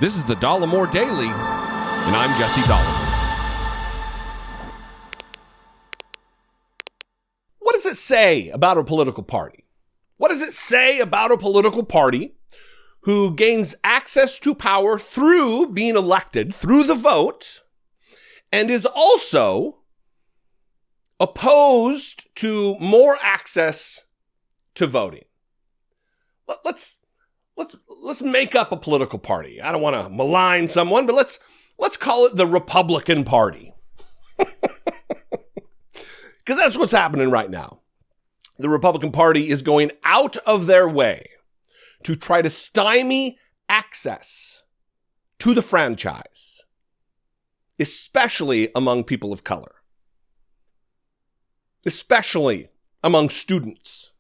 This is the Dollemore Daily, and I'm Jesse Dollemore. What does it say about a political party? What does it say about a political party who gains access to power through being elected, through the vote, and is also opposed to more access to voting? Let's make up a political party. I don't want to malign someone, but let's call it the Republican Party. Because that's what's happening right now. The Republican Party is going out of their way to try to stymie access to the franchise, especially among people of color, especially among students.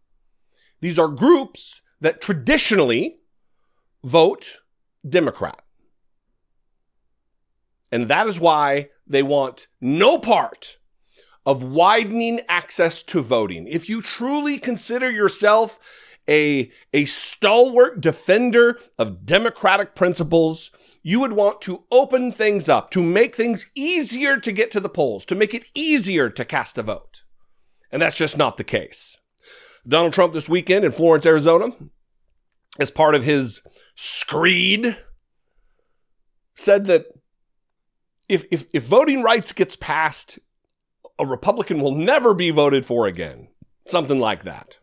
These are groups that traditionally vote Democrat. And that is why they want no part of widening access to voting. If you truly consider yourself a stalwart defender of democratic principles, you would want to open things up, to make things easier to get to the polls, to make it easier to cast a vote. And that's just not the case. Donald Trump this weekend in Florence, Arizona, as part of his screed, said that if voting rights gets passed, a Republican will never be voted for again. Something like that.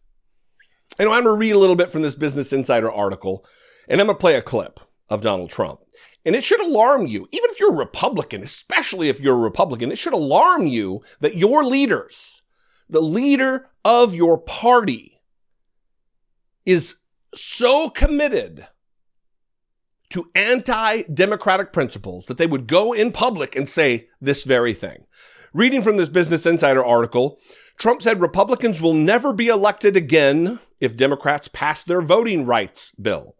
And I'm going to read a little bit from this Business Insider article, and I'm going to play a clip of Donald Trump. And it should alarm you, even if you're a Republican, especially if you're a Republican, it should alarm you that your leaders, the leader of your party, is so committed to anti-democratic principles that they would go in public and say this very thing. Reading from this Business Insider article, Trump said Republicans will never be elected again if Democrats pass their voting rights bill.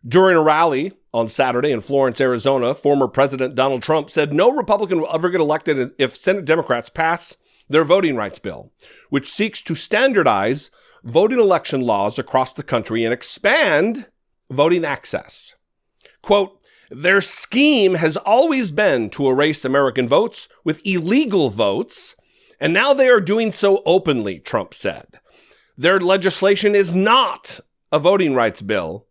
During a rally on Saturday in Florence, Arizona, former President Donald Trump said no Republican will ever get elected if Senate Democrats pass their voting rights bill, which seeks to standardize voting election laws across the country and expand voting access. Quote, their scheme has always been to erase American votes with illegal votes, and now they are doing so openly, Trump said. Their legislation is not a voting rights bill.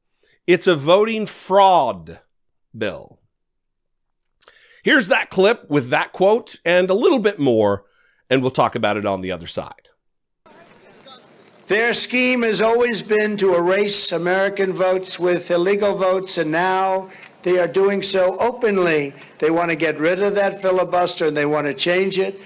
It's a voting fraud bill. Here's that clip with that quote and a little bit more, and we'll talk about it on the other side. Their scheme has always been to erase American votes with illegal votes, and now they are doing so openly. They want to get rid of that filibuster, and they want to change it.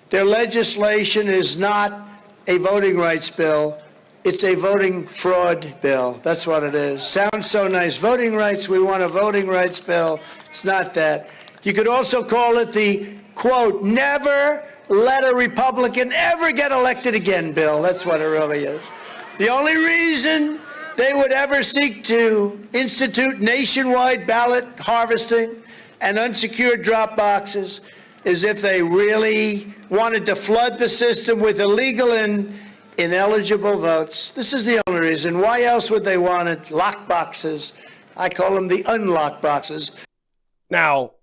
Their legislation is not a voting rights bill. It's a voting fraud bill. That's what it is. Sounds so nice. Voting rights, we want a voting rights bill. It's not that. You could also call it the, quote, never let a Republican ever get elected again bill. That's what it really is. The only reason they would ever seek to institute nationwide ballot harvesting and unsecured drop boxes is if they really wanted to flood the system with illegal and ineligible votes. This is the only reason. Why else would they want it? Lock boxes. I call them the unlock boxes. Now,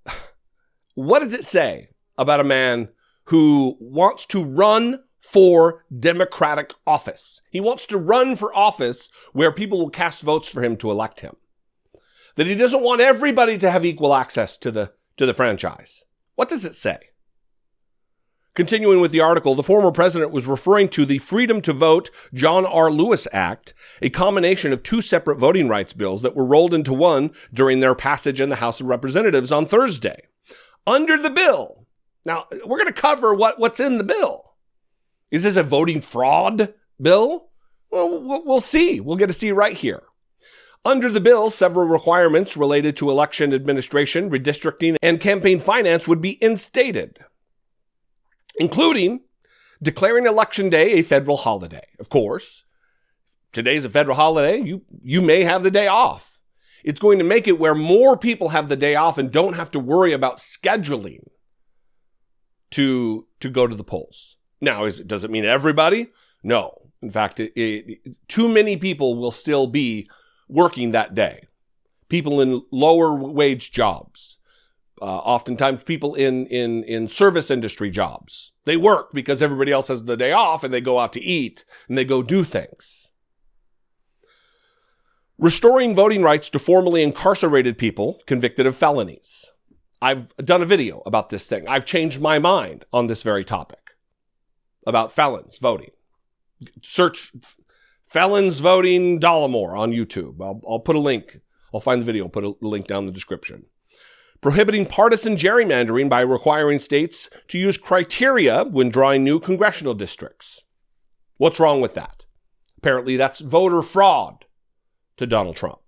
what does it say about a man who wants to run for Democratic office? He wants to run for office where people will cast votes for him to elect him. That he doesn't want everybody to have equal access to the franchise. What does it say? Continuing with the article, the former president was referring to the Freedom to Vote John R. Lewis Act, a combination of two separate voting rights bills that were rolled into one during their passage in the House of Representatives on Thursday. Under the bill, now we're going to cover what's in the bill. Is this a voting fraud bill? Well, we'll see. We'll get to see right here. Under the bill, several requirements related to election administration, redistricting, and campaign finance would be instated, including declaring Election Day a federal holiday. Of course, today's a federal holiday. You may have the day off. It's going to make it where more people have the day off and don't have to worry about scheduling to go to the polls. Now, does it mean everybody? No. In fact, too many people will still be working that day. people in lower wage jobs, oftentimes people in service industry jobs. They work because everybody else has the day off and they go out to eat and they go do things. Restoring voting rights to formerly incarcerated people convicted of felonies. I've done a video about this thing. I've changed my mind on this very topic about felons voting. Search felons voting Dollemore on YouTube. I'll put a link. I'll find the video. I'll put a link down in the description. Prohibiting partisan gerrymandering by requiring states to use criteria when drawing new congressional districts. What's wrong with that? Apparently that's voter fraud to Donald Trump.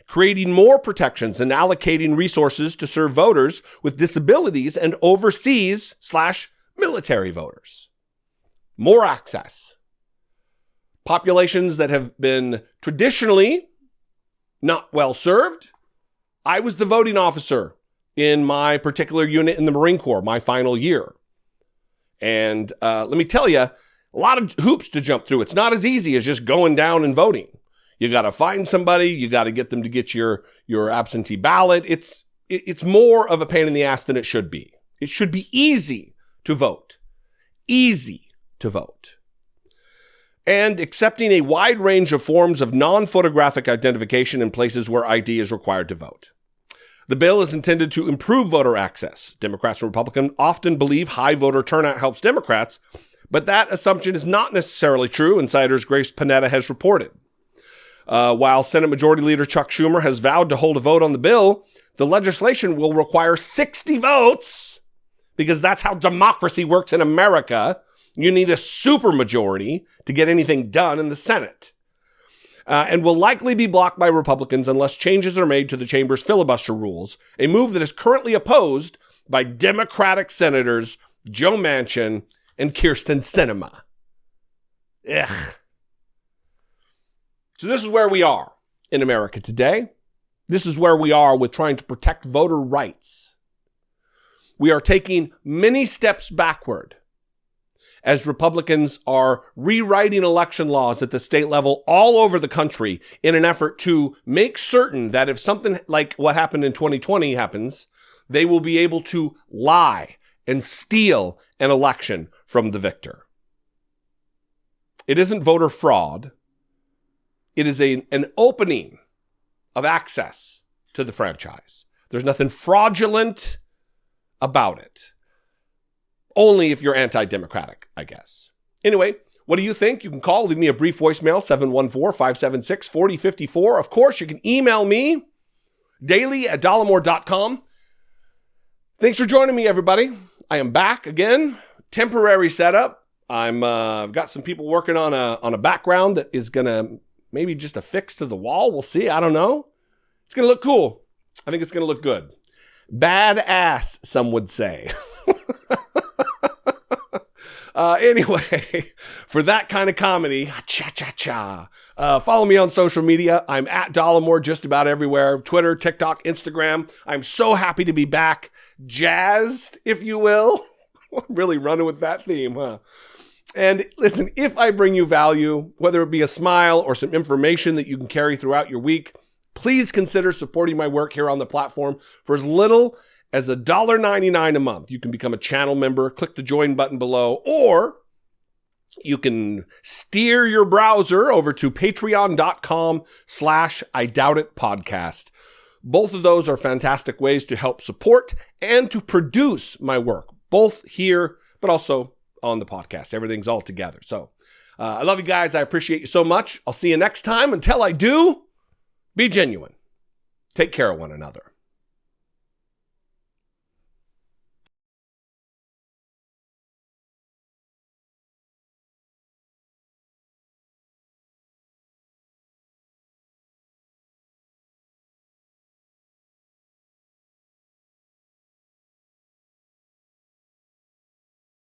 Creating more protections and allocating resources to serve voters with disabilities and overseas/military voters. More access. Populations that have been traditionally not well served. I was the voting officer in my particular unit in the Marine Corps, my final year. And let me tell you, a lot of hoops to jump through. It's not as easy as just going down and voting. You got to find somebody. You got to get them to get your absentee ballot. It's more of a pain in the ass than it should be. It should be easy to vote. Easy to vote. And accepting a wide range of forms of non-photographic identification in places where ID is required to vote. The bill is intended to improve voter access. Democrats and Republicans often believe high voter turnout helps Democrats, but that assumption is not necessarily true, Insider's Grace Panetta has reported. While Senate Majority Leader Chuck Schumer has vowed to hold a vote on the bill, the legislation will require 60 votes, because that's how democracy works in America. You need a supermajority to get anything done in the Senate. And will likely be blocked by Republicans unless changes are made to the chamber's filibuster rules, a move that is currently opposed by Democratic Senators Joe Manchin and Kyrsten Sinema. Ugh. So this is where we are in America today. This is where we are with trying to protect voter rights. We are taking many steps backward as Republicans are rewriting election laws at the state level all over the country in an effort to make certain that if something like what happened in 2020 happens, they will be able to lie and steal an election from the victor. It isn't voter fraud. It is an opening of access to the franchise. There's nothing fraudulent about it. Only if you're anti-democratic, I guess. Anyway, what do you think? You can call, leave me a brief voicemail, 714-576-4054. Of course, you can email me, daily@dollemore.com. Thanks for joining me, everybody. I am back again. Temporary setup. I've got some people working on a background that is going to maybe just affix to the wall. We'll see. I don't know. It's going to look cool. I think it's going to look good. Badass, some would say. Anyway, for that kind of comedy, follow me on social media. I'm at Dollemore just about everywhere. Twitter, TikTok, Instagram. I'm so happy to be back. Jazzed, if you will. I'm really running with that theme, huh? And listen, if I bring you value, whether it be a smile or some information that you can carry throughout your week, please consider supporting my work here on the platform for as little as $1.99 a month. You can become a channel member, click the join button below, or you can steer your browser over to patreon.com/IDoubtItPodcast. Both of those are fantastic ways to help support and to produce my work, both here, but also on the podcast. Everything's all together. So I love you guys. I appreciate you so much. I'll see you next time. Until I do, be genuine. Take care of one another.